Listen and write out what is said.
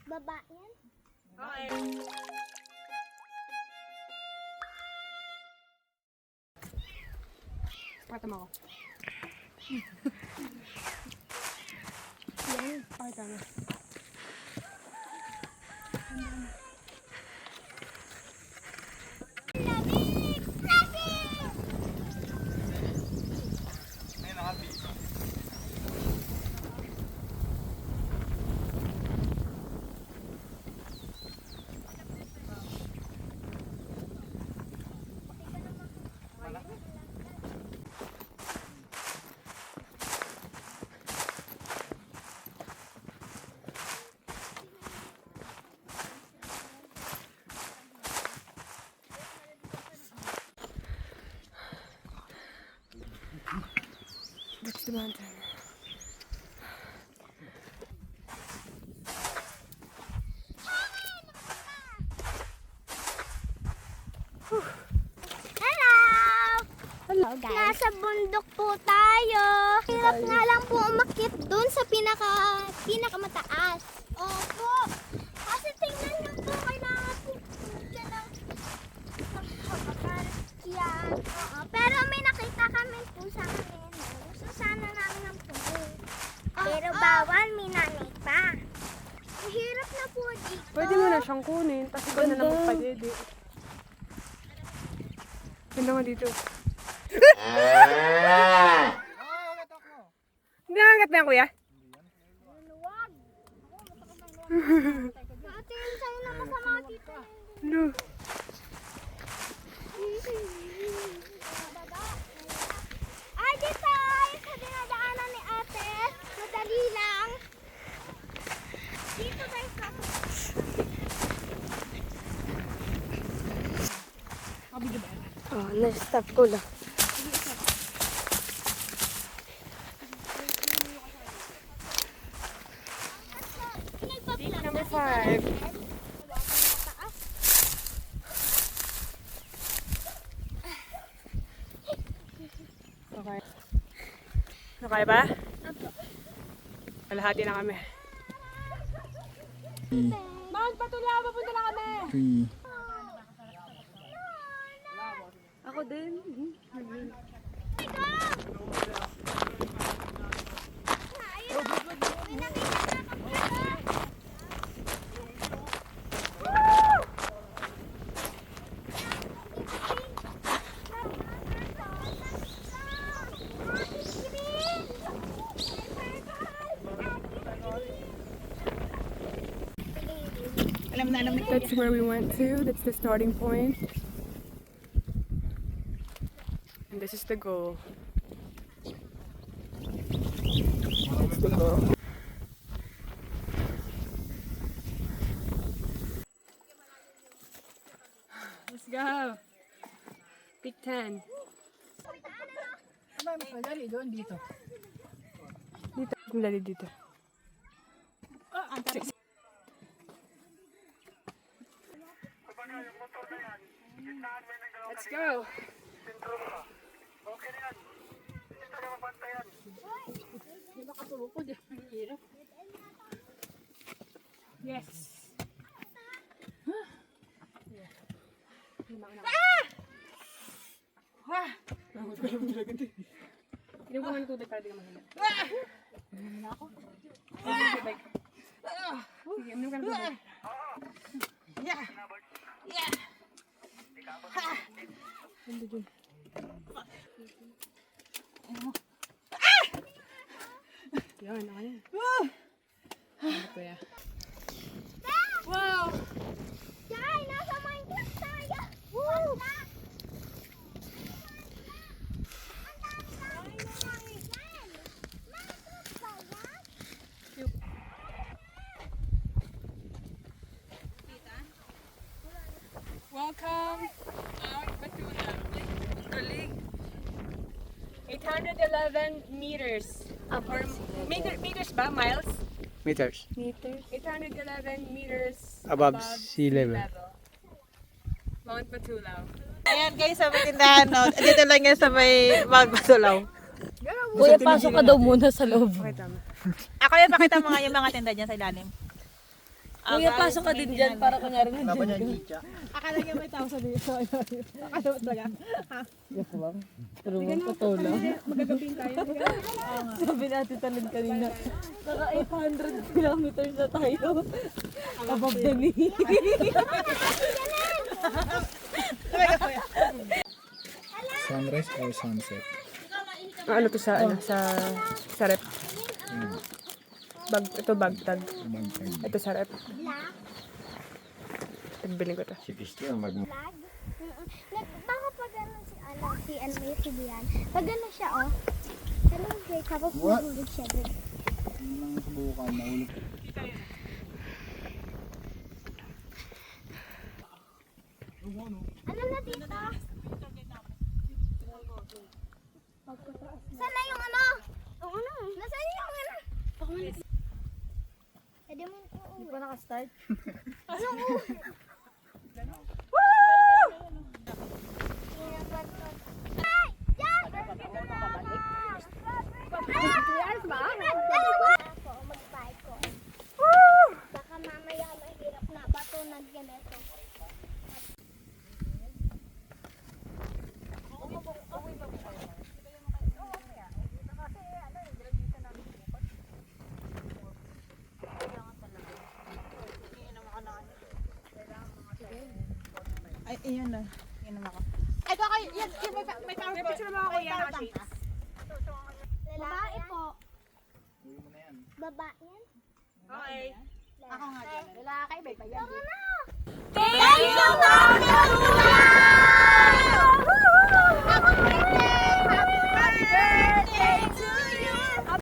Baba yan. Okay. Patam ako. Yan. Pakita mo. That's the mountain. Hello guys. Nasa bundok po tayo. Hirap nga lang po umakyat dun sa pinakamataas. Opo. Kasi tingnan nyo po, kailangan po dyan ng yan. Oo. Pero may nakita kami po sa amin. Gusto sana namin ng puno. Pero bawal, may nanay pa. Mahirap na po dito. Pwede mo na siyang kunin, tapos ikaw na lang magpadede. Ganda nga dito. Hindi nangangat na yan, kuya? Luwag. Ate, yung sa'yo na masama dito. No. Ay, dito ay sa dinadaanan ni ate. Madali lang. Dito guys ako. Oh, na-stop ko lang. Number 5. Okay. Okay ba? Kalahati na kami. Mount Patulaw, papunta na kami! Ako din. That's where we went to. That's the starting point. And this is the goal. Let's go. Pick 10. Madali doon dito. Dito. Dali dito. Let's go. Yes. Hindi mo ng tubig para di ka mahina. Tubig. Sige, minum ka ng tubig. Ganda dun. Yan, ako yan. Ano ko yan? Wow! Jai, nasa Minecraft tayo. Woo! Welcome, Mount Batula. Galing. 811 meters. Or meters ba? Miles? Meters. Meters. 811 meters Above sea level. Mount Batulaw. Ayan guys, sa may tindahan, no? Dito lang yan sa may Mount Batulaw. Kuya, pasok ka daw muna sa loob. Okay, tama. Ako yung pakita mo nga yung mga tinda dyan sa ilalim. Kuya, pasok ka din dyan para kunyari Laban niya yung chicha. Akala niya may tao sa dito. Akala mo talaga. Yes, ma'am. Pero mong patola. Magagapin tayo. Sabi natin talon kanina. Naka 800 kilometers na tayo. Above the knee. Sunrise or sunset? Ano to sa, sa rep? Bag, ito bag tag. Bantay. Ito sa rep. Black. Tagbiling ko to. Flag? Baka pag ano si Bian. Pag ano siya, oh. Hello, Jay. Tapos What? mahulog siya din. Yun lang subukan. Mahulog. Ano na dito? Saan na yung ano? Ang ano? Nasaan yung ano? Pwede mo uuwi. Hindi pa nakastart? Ano uuwi? Ay! Diyan! Years ba? Ako, mag-bike ko. Baka mamaya mahirap na bato na ganito. Ay, iyan na. Iyan naman ako. Ay, baka, yan, may power po. Picture mo ako yan, Babae po. Uwi mo na yan. Babae yan? Okay. Ako nga dyan. Thank you, Mom!